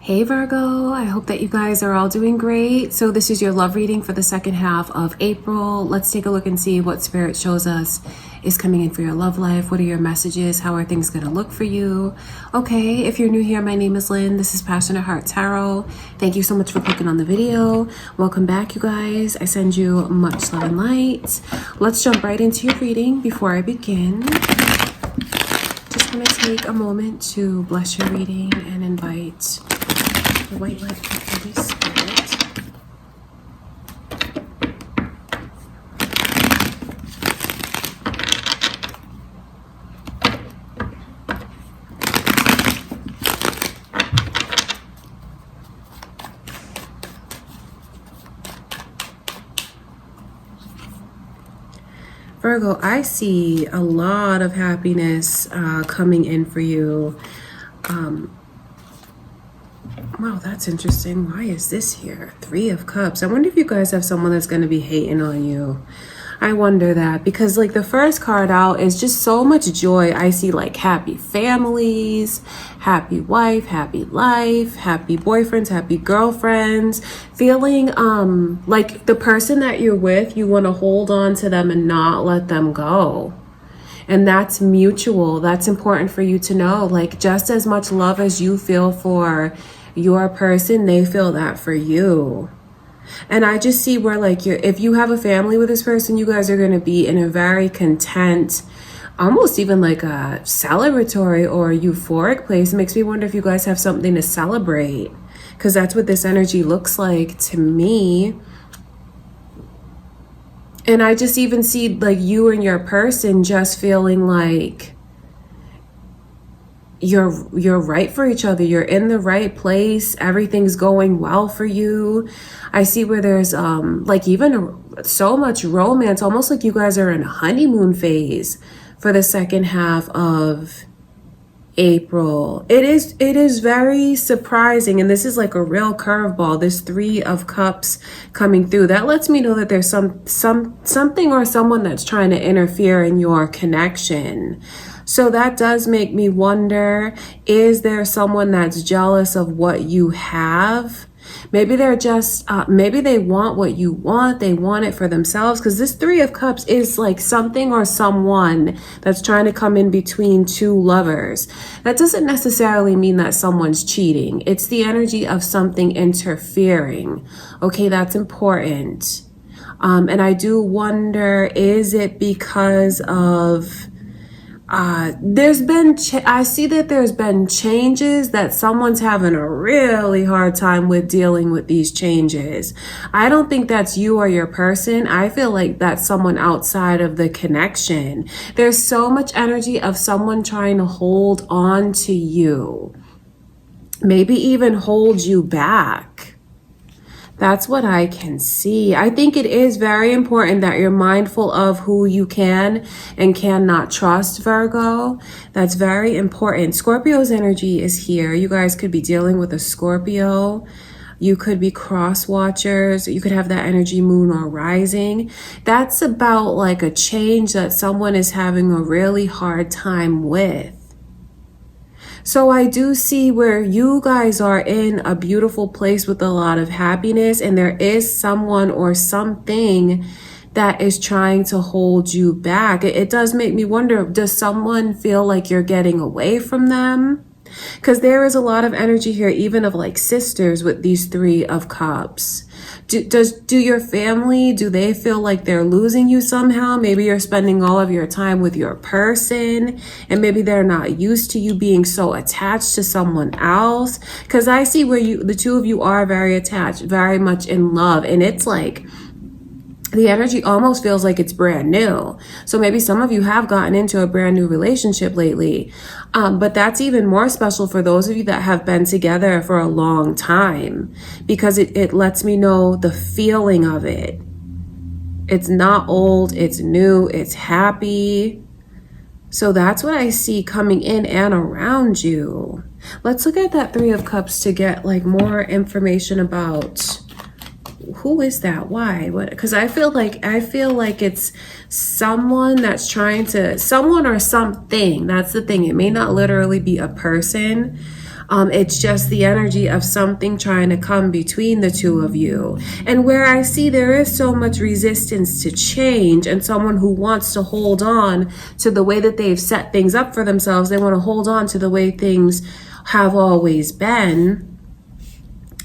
Hey Virgo, I hope that you guys are all doing great. So this is your love reading for the second half of April. Let's take a look and see what Spirit shows us is coming in for your love life. What are your messages? How are things going to look for you? Okay, if you're new here, my name is Lynn. This is Passionate Heart Tarot. Thank you so much for clicking on the video. Welcome back, you guys. I send you much love and light. Let's jump right into your reading. Before I begin, just want to take a moment to bless your reading and invite the white light of Holy Spirit. Virgo, I see a lot of happiness coming in for you. Wow, that's interesting. Why is this here? 3 of Cups. I wonder if you guys have someone that's going to be hating on you. I wonder that because like the first card out is just so much joy. I see like happy families, happy wife, happy life, happy boyfriends, happy girlfriends, feeling like the person that you're with, you want to hold on to them and not let them go. And that's mutual. That's important for you to know. Like just as much love as you feel for your person, they feel that for you. And I just see where like if you have a family with this person, you guys are going to be in a very content, almost even like a celebratory or euphoric place. It makes me wonder if you guys have something to celebrate, because that's what this energy looks like to me. And I just even see like you and your person just feeling like you're right for each other. You're in the right place. Everything's going well for you. I see where there's like even so much romance, almost like you guys are in a honeymoon phase for the second half of April. It is very surprising, and this is like a real curveball, this 3 of Cups coming through. That lets me know that there's something or someone that's trying to interfere in your connection. So that does make me wonder, is there someone that's jealous of what you have? Maybe they're just, maybe they want what you want. They want it for themselves, because this 3 of Cups is like something or someone that's trying to come in between 2 lovers. That doesn't necessarily mean that someone's cheating. It's the energy of something interfering. Okay, that's important. And I do wonder, is it because of... I see that there's been changes, that someone's having a really hard time with dealing with these changes. I don't think that's you or your person. I feel like that's someone outside of the connection. There's so much energy of someone trying to hold on to you, maybe even hold you back. That's what I can see. I think it is very important that you're mindful of who you can and cannot trust, Virgo. That's very important. Scorpio's energy is here. You guys could be dealing with a Scorpio. You could be cross watchers. You could have that energy, moon or rising. That's about like a change that someone is having a really hard time with. So I do see where you guys are in a beautiful place with a lot of happiness, and there is someone or something that is trying to hold you back. It does make me wonder, does someone feel like you're getting away from them? Because there is a lot of energy here, even of like sisters with these 3 of Cups. Do your family, do they feel like they're losing you somehow? Maybe you're spending all of your time with your person, and maybe they're not used to you being so attached to someone else. Because I see where the 2 of you are very attached, very much in love, and it's like the energy almost feels like it's brand new. So maybe some of you have gotten into a brand new relationship lately. But that's even more special for those of you that have been together for a long time, because it lets me know the feeling of it. It's not old, it's new, it's happy. So that's what I see coming in and around you. Let's look at that 3 of Cups to get like more information about who is that? Why? What? Because I feel like it's someone that's trying to, someone or something. That's the thing. It may not literally be a person, It's just the energy of something trying to come between the two of you. And where I see there is so much resistance to change, and someone who wants to hold on to the way that they've set things up for themselves, they want to hold on to the way things have always been.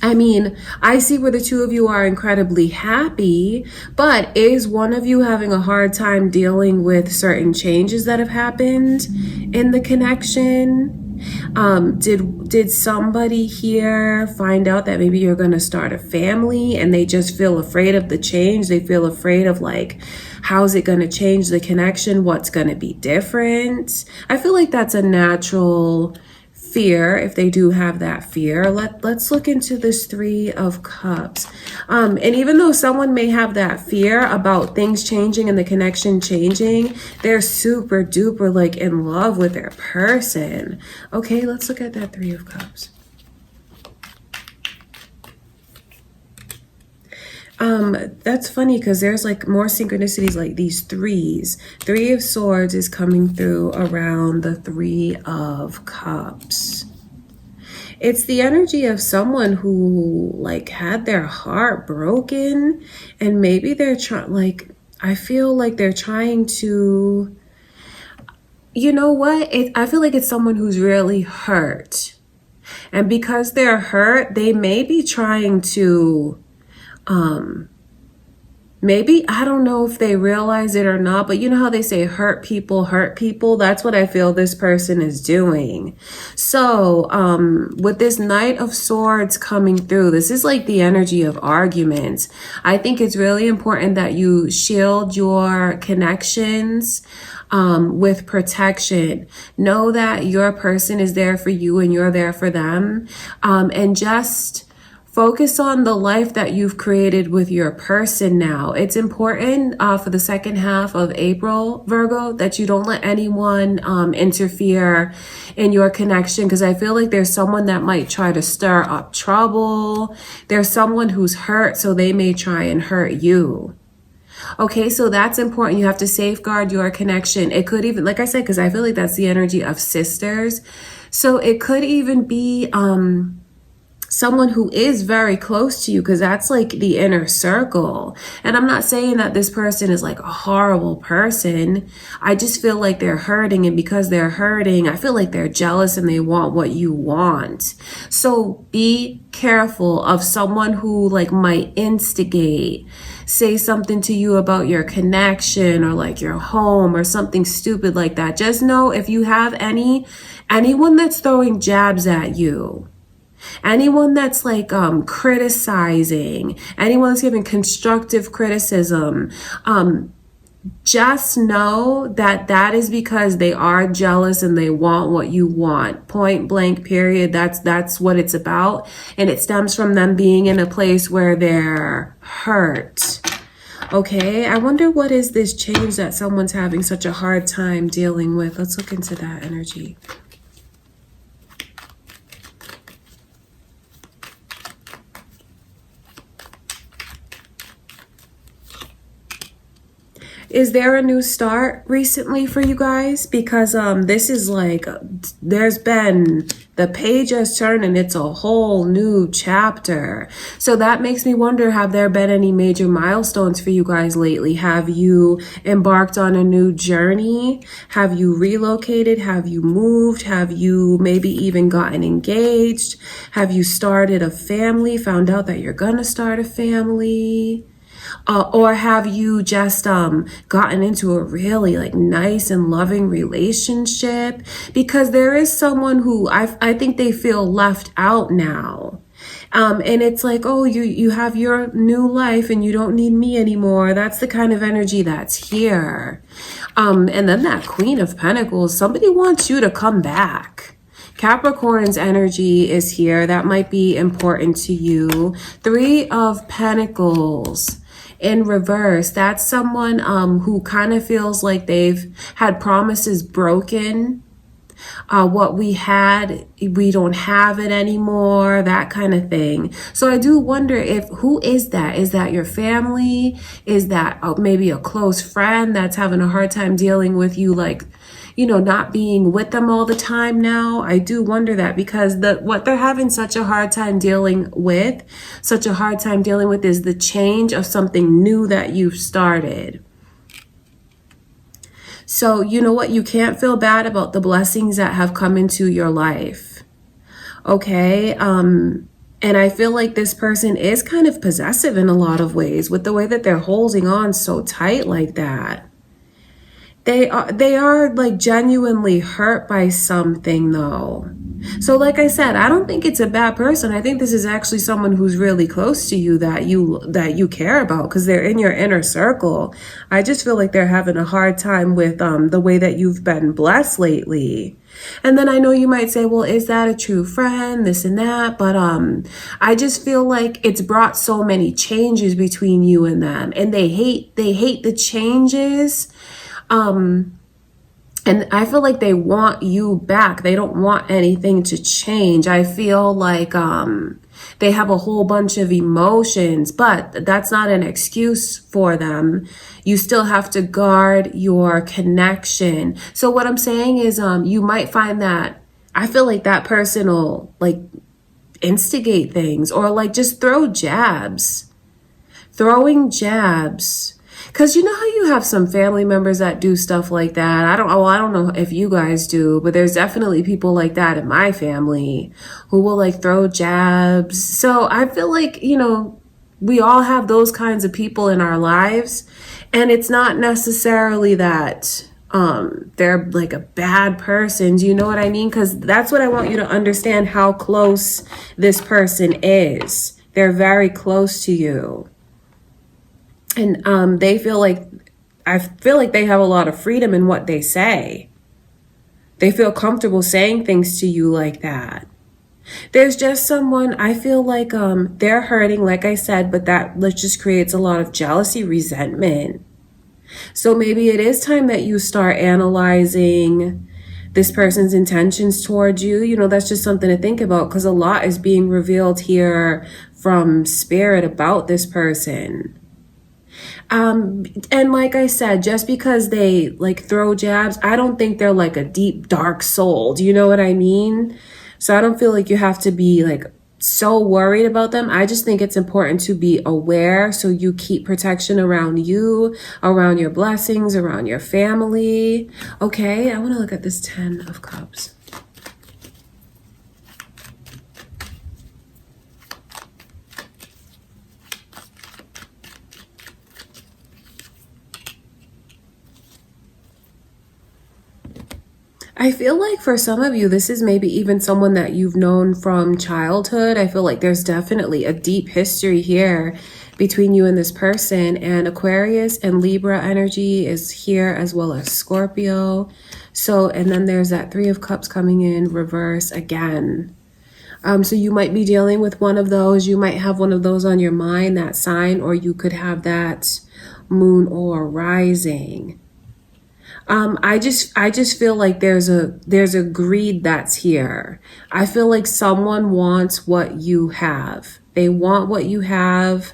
I mean, I see where the two of you are incredibly happy, but is one of you having a hard time dealing with certain changes that have happened in the connection? Did somebody here find out that maybe you're going to start a family and they just feel afraid of the change? They feel afraid of like, how's it going to change the connection? What's going to be different? I feel like that's a natural fear if they do have that fear. Let's look into this Three of Cups. And even though someone may have that fear about things changing and the connection changing, they're super duper like in love with their person. Okay, let's look at that Three of Cups. That's funny because there's like more synchronicities like these threes. Three of Swords is coming through around the Three of Cups. It's the energy of someone who like had their heart broken, and maybe they're trying, like, I feel like they're trying to, you know what? I feel like it's someone who's really hurt. And because they're hurt, they may be trying to, maybe, I don't know if they realize it or not, but you know how they say hurt people hurt people? That's what I feel this person is doing. So with this Knight of Swords coming through, this is like the energy of arguments. I think it's really important that you shield your connections with protection. Know that your person is there for you and you're there for them. And just focus on the life that you've created with your person now. It's important for the second half of April, Virgo, that you don't let anyone interfere in your connection, because I feel like there's someone that might try to stir up trouble. There's someone who's hurt, so they may try and hurt you. Okay, so that's important. You have to safeguard your connection. It could even, like I said, because I feel like that's the energy of sisters. So it could even be someone who is very close to you, because that's like the inner circle. And I'm not saying that this person is like a horrible person. I just feel like they're hurting, and because they're hurting, I feel like they're jealous and they want what you want. So be careful of someone who like might instigate, say something to you about your connection or like your home or something stupid like that. Just know if you have anyone that's throwing jabs at you, anyone that's like criticizing, anyone that's giving constructive criticism, just know that that is because they are jealous and they want what you want. Point blank, period. That's what it's about. And it stems from them being in a place where they're hurt. Okay, I wonder what is this change that someone's having such a hard time dealing with. Let's look into that energy. Is there a new start recently for you guys? Because this is like, there's been, the page has turned and it's a whole new chapter. So that makes me wonder, have there been any major milestones for you guys lately? Have you embarked on a new journey? Have you relocated? Have you moved? Have you maybe even gotten engaged? Have you started a family, found out that you're gonna start a family? Or have you just gotten into a really like nice and loving relationship? Because there is someone who I think they feel left out now. And it's like, oh, you have your new life and you don't need me anymore. That's the kind of energy that's here. And then that Queen of Pentacles, somebody wants you to come back. Capricorn's energy is here. That might be important to you. Three of Pentacles in reverse, that's someone who kind of feels like they've had promises broken. What we had, we don't have it anymore, that kind of thing. So I do wonder who is that? Is that your family? Is that maybe a close friend that's having a hard time dealing with you, like not being with them all the time now. I do wonder that, because what they're having such a hard time dealing with is the change of something new that you've started. So you know what? You can't feel bad about the blessings that have come into your life. Okay? And I feel like this person is kind of possessive in a lot of ways with the way that they're holding on so tight like that. They are like genuinely hurt by something though. So like I said, I don't think it's a bad person. I think this is actually someone who's really close to you that you care about, because they're in your inner circle. I just feel like they're having a hard time with the way that you've been blessed lately. And then I know you might say, well, is that a true friend? This and that. But I just feel like it's brought so many changes between you and them. And they hate the changes. And I feel like they want you back. They don't want anything to change. I feel like they have a whole bunch of emotions, but that's not an excuse for them. You still have to guard your connection. So what I'm saying is you might find that, I feel like that person will like instigate things, or like just throw jabs. Throwing jabs. Because you know how you have some family members that do stuff like that? I don't know if you guys do, but there's definitely people like that in my family who will like throw jabs. So I feel like, we all have those kinds of people in our lives, and it's not necessarily that they're like a bad person. Do you know what I mean? Because that's what I want you to understand, how close this person is. They're very close to you. And I feel like they have a lot of freedom in what they say. They feel comfortable saying things to you like that. There's just someone, I feel like they're hurting, like I said, but that just creates a lot of jealousy, resentment. So maybe it is time that you start analyzing this person's intentions towards you. That's just something to think about, because a lot is being revealed here from spirit about this person. And like I said, just because they like throw jabs, I don't think they're like a deep, dark soul. Do you know what I mean? So I don't feel like you have to be like so worried about them. I just think it's important to be aware, so you keep protection around you, around your blessings, around your family. Okay, I want to look at this 10 of Cups. I feel like for some of you, this is maybe even someone that you've known from childhood. I feel like there's definitely a deep history here between you and this person. And Aquarius and Libra energy is here, as well as Scorpio. So, and then there's that 3 of Cups coming in reverse again. So you might be dealing with one of those. You might have one of those on your mind, that sign, or you could have that moon or rising. I just feel like there's a greed that's here. I feel like someone wants what you have. They want what you have.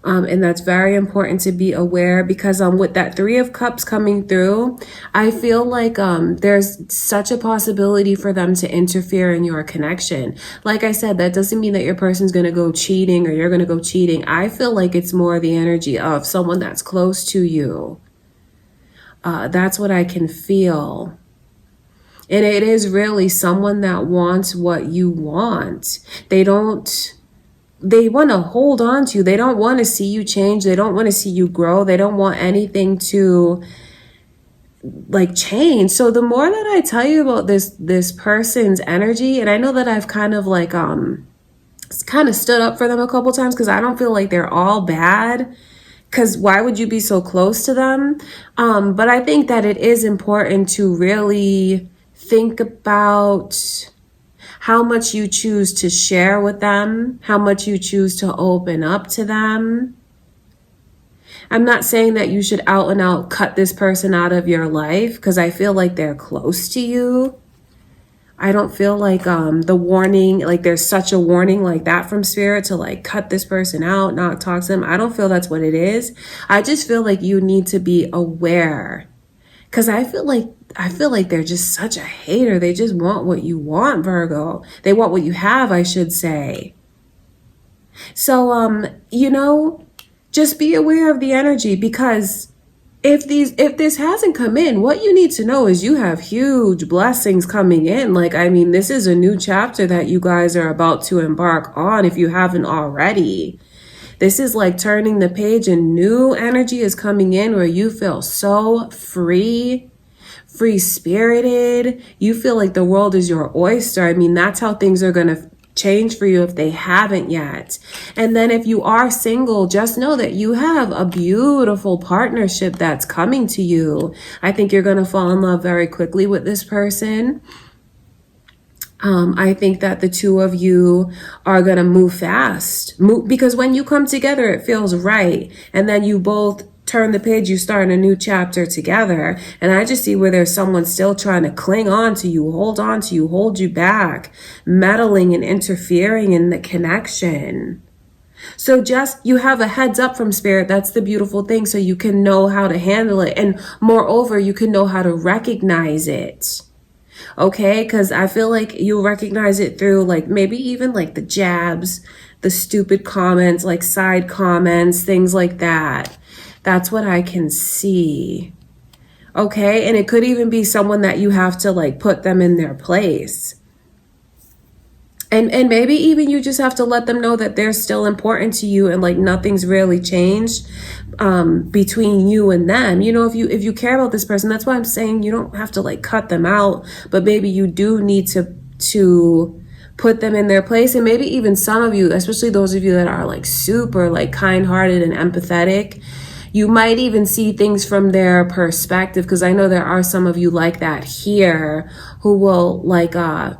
And that's very important to be aware, because with that 3 of Cups coming through, I feel like there's such a possibility for them to interfere in your connection. Like I said, that doesn't mean that your person's going to go cheating or you're going to go cheating. I feel like it's more the energy of someone that's close to you. That's what I can feel. And it is really someone that wants what you want. They want to hold on to you. They don't want to see you change. They don't want to see you grow. They don't want anything to like change. So the more that I tell you about this person's energy, and I know that I've kind of like kind of stood up for them a couple times, because I don't feel like they're all bad. Because why would you be so close to them? But I think that it is important to really think about how much you choose to share with them, how much you choose to open up to them. I'm not saying that you should out and out cut this person out of your life, because I feel like they're close to you. I don't feel like the warning, like there's such a warning like that from spirit to like cut this person out, not talk to them. I don't feel that's what it is. I just feel like you need to be aware, because I feel like I feel like they're just such a hater. They just want what you want, Virgo. They want what you have, I should say. So, just be aware of the energy, because if this hasn't come in, what you need to know is you have huge blessings coming in. Like, I mean, this is a new chapter that you guys are about to embark on if you haven't already. This is like turning the page, and new energy is coming in where you feel so free spirited. You feel like the world is your oyster. I mean, that's how things are going to change for you if they haven't yet. And then if you are single, just know that you have a beautiful partnership that's coming to you. I think you're going to fall in love very quickly with this person. I think that the two of you are going to move fast, because when you come together, it feels right. And then you both turn the page, you start a new chapter together. And I just see where there's someone still trying to cling on to you, hold on to you, hold you back, meddling and interfering in the connection. So just, you have a heads up from spirit. That's the beautiful thing. So you can know how to handle it. And moreover, you can know how to recognize it. Okay, because I feel like you'll recognize it through like maybe even like the jabs, the stupid comments, like side comments, things like that. That's what I can see. Okay, and it could even be someone that you have to like put them in their place. And maybe even you just have to let them know that they're still important to you, and like nothing's really changed between you and them. If you care about this person, that's why I'm saying you don't have to like cut them out, but maybe you do need to put them in their place. And maybe even some of you, especially those of you that are like super like kind-hearted and empathetic, you might even see things from their perspective, because I know there are some of you like that here who will like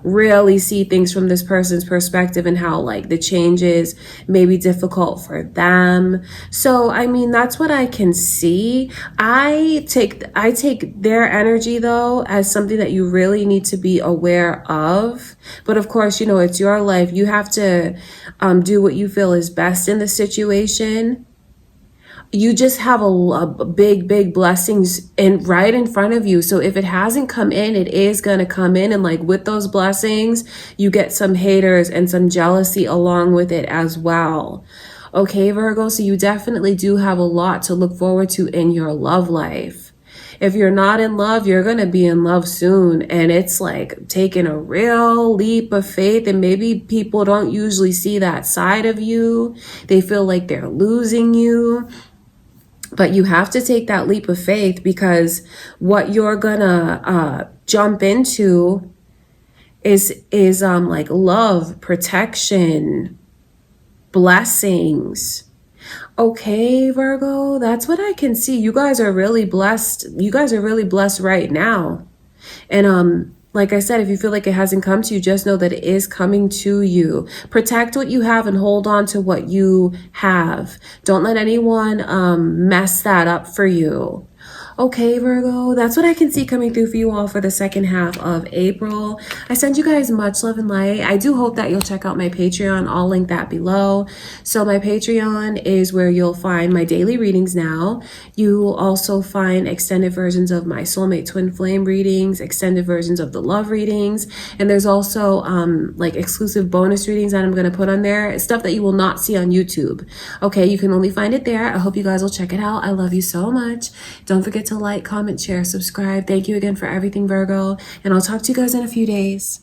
really see things from this person's perspective and how like the changes may be difficult for them. So, I mean, that's what I can see. I take their energy though as something that you really need to be aware of. But of course, it's your life. You have to do what you feel is best in the situation. You just have a big blessings right in front of you. So if it hasn't come in, it is going to come in. And like with those blessings, you get some haters and some jealousy along with it as well. Okay, Virgo, so you definitely do have a lot to look forward to in your love life. If you're not in love, you're going to be in love soon. And it's like taking a real leap of faith. And maybe people don't usually see that side of you. They feel like they're losing you. But you have to take that leap of faith, because what you're gonna jump into is like love, protection, blessings. Okay, Virgo, that's what I can see. You guys are really blessed. You guys are really blessed right now. And like I said, if you feel like it hasn't come to you, just know that it is coming to you. Protect what you have and hold on to what you have. Don't let anyone mess that up for you. Okay, Virgo, that's what I can see coming through for you all for the second half of April. I send you guys much love and light. I do hope that you'll check out my Patreon. I'll link that below. So my Patreon is where you'll find my daily readings now. You will also find extended versions of my soulmate twin flame readings, extended versions of the love readings. And there's also like exclusive bonus readings that I'm going to put on there. It's stuff that you will not see on YouTube. Okay, you can only find it there. I hope you guys will check it out. I love you so much. Don't forget to like, comment, share, subscribe. Thank you again for everything, Virgo, and I'll talk to you guys in a few days.